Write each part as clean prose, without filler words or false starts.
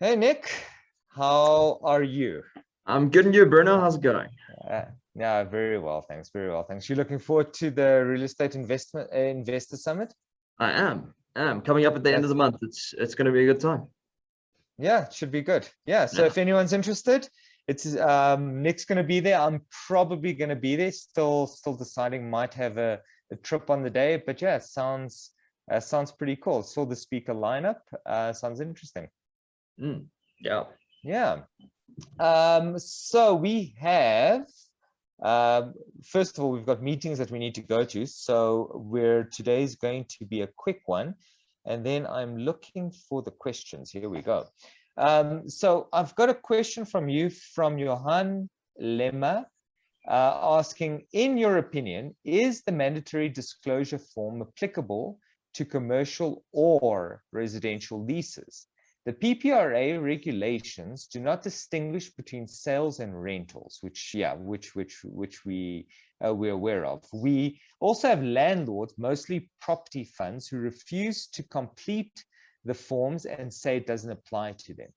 Hey Nick, how are you? I'm good, and you, Bruno. How's it going? Uh, yeah, very well, thanks. Very well, thanks. You looking forward to the real estate investment investor summit? I am coming up at the end of That's the month. It's going to be a good time. Yeah, it should be good. Yeah, so Yeah. if anyone's interested, it's Nick's going to be there. I'm probably going to be there. Still deciding. Might have a trip on the day, but yeah, it sounds pretty cool. Saw the speaker lineup. Sounds interesting. Mm, yeah. Yeah. So we have, um, first of all, we've got meetings that we need to go to. So today's going to be a quick one. And then I'm looking for the questions. Here we go. So I've got a question from you from Johan Lemma, asking, in your opinion, is the mandatory disclosure form applicable to commercial or residential leases? The PPRA regulations do not distinguish between sales and rentals, which we're aware of. We also have landlords, mostly property funds, who refuse to complete the forms and say it doesn't apply to them.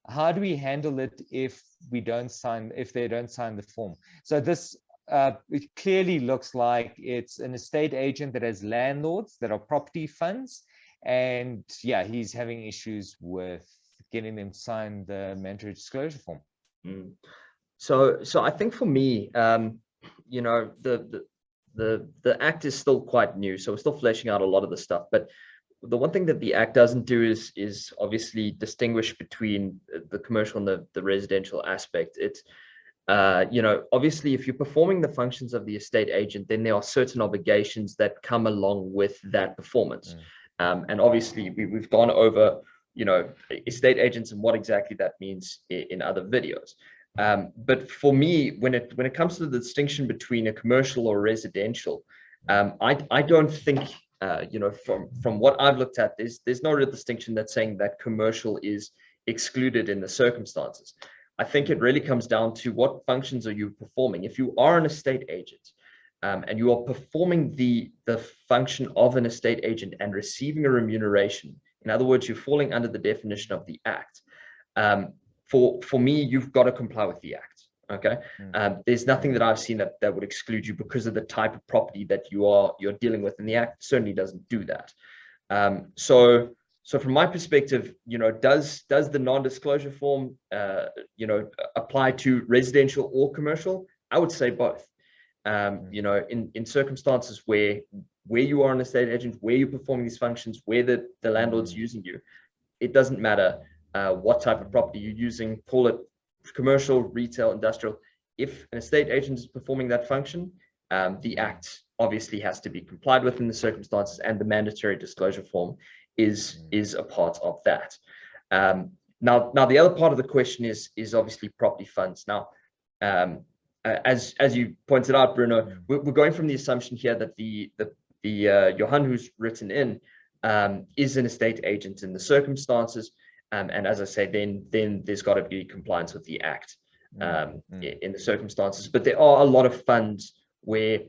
How do we handle it if they don't sign the form? So this it clearly looks like it's an estate agent that has landlords that are property funds, and yeah, he's having issues with getting them signed the mandatory disclosure form. Mm. So I think for me, the act is still quite new, so we're still fleshing out a lot of the stuff. But the one thing that the act doesn't do is obviously distinguish between the commercial and the residential aspect. It's obviously, if you're performing the functions of the estate agent, then there are certain obligations that come along with that performance. And obviously, we've gone over, estate agents and what exactly that means in other videos. But for me, when it comes to the distinction between a commercial or residential, I don't think, from what I've looked at, there's no real distinction that's saying that commercial is excluded in the circumstances. I think it really comes down to what functions are you performing. If you are an estate agent, and you are performing the function of an estate agent and receiving a remuneration, in other words, you're falling under the definition of the act. For me, you've got to comply with the act. Okay. There's nothing that I've seen that would exclude you because of the type of property that you're dealing with, and the act certainly doesn't do that. So from my perspective, does the non-disclosure form, apply to residential or commercial? I would say both. In circumstances where you are an estate agent, where you're performing these functions, where the landlord's using you, it doesn't matter what type of property you're using, call it commercial, retail, industrial. If an estate agent is performing that function, the act obviously has to be complied with in the circumstances, and the mandatory disclosure form is a part of that. Now the other part of the question is obviously property funds. Now, as you pointed out, Bruno, we're going from the assumption here that the Johan who's written in is an estate agent in the circumstances, and as I say, then there's got to be compliance with the act in the circumstances. But there are a lot of funds where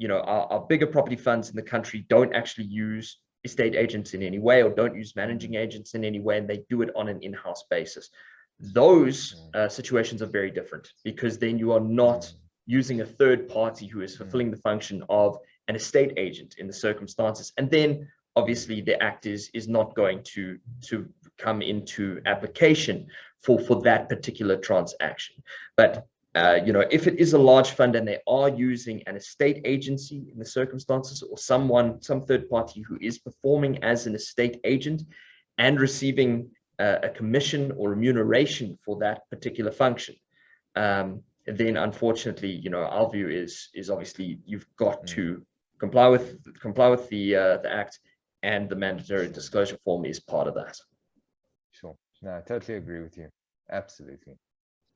our bigger property funds in the country don't actually use estate agents in any way, or don't use managing agents in any way, and they do it on an in-house basis. Those situations are very different, because then you are not using a third party who is fulfilling the function of an estate agent in the circumstances. And then obviously the act is not going to come into application for that particular transaction. But if it is a large fund and they are using an estate agency in the circumstances, or some third party who is performing as an estate agent and receiving a commission or remuneration for that particular function, then unfortunately, our view is obviously you've got to comply with the act, and the mandatory disclosure form is part of that. Sure. No, I totally agree with you. Absolutely.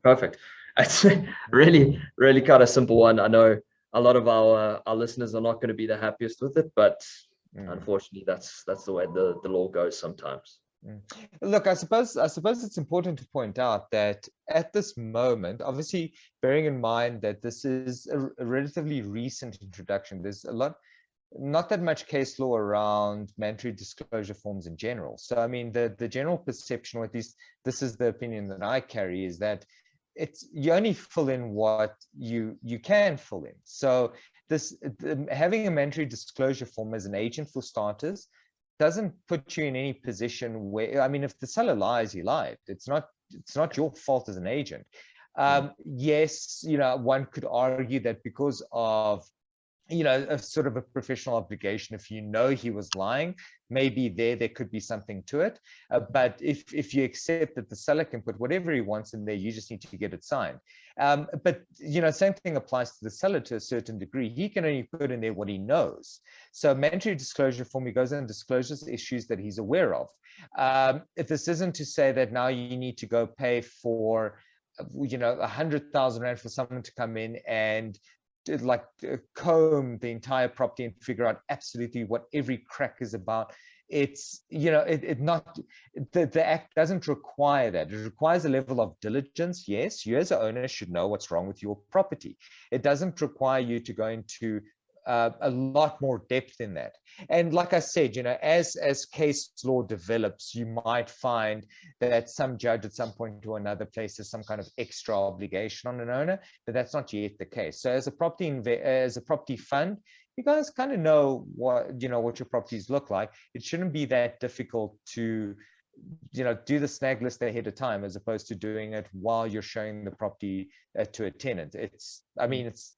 Perfect. It's really, really kind of simple one. I know a lot of our listeners are not going to be the happiest with it, but unfortunately, that's the way the law goes sometimes. Look, I suppose it's important to point out that at this moment, obviously bearing in mind that this is a relatively recent introduction, there's a lot not that much case law around mandatory disclosure forms in general. So, I mean, the general perception, or at least this is the opinion that I carry, is that you only fill in what you can fill in. So having a mandatory disclosure form as an agent, for starters, doesn't put you in any position where, I mean, if the seller lies, he lied. It's not your fault as an agent. Yes, one could argue that because of a sort of a professional obligation, if he was lying, maybe there could be something to it. But if you accept that the seller can put whatever he wants in there, you just need to get it signed. But same thing applies to the seller to a certain degree. He can only put in there what he knows. So mandatory disclosure form, he goes and discloses issues that he's aware of. If this isn't to say that now you need to go pay for 100,000 rand for someone to come in and comb the entire property and figure out absolutely what every crack is about. It's the act doesn't require that. It requires a level of diligence. Yes, you as an owner should know what's wrong with your property. It doesn't require you to go into a lot more depth in that. And like I said, as case law develops, you might find that some judge at some point or another places some kind of extra obligation on an owner, but that's not yet the case. So as a property fund, you guys kind of know what your properties look like. It shouldn't be that difficult to do the snag list ahead of time, as opposed to doing it while you're showing the property to a tenant. It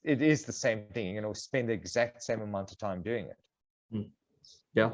is the same thing. Spend the exact same amount of time doing it. Yeah,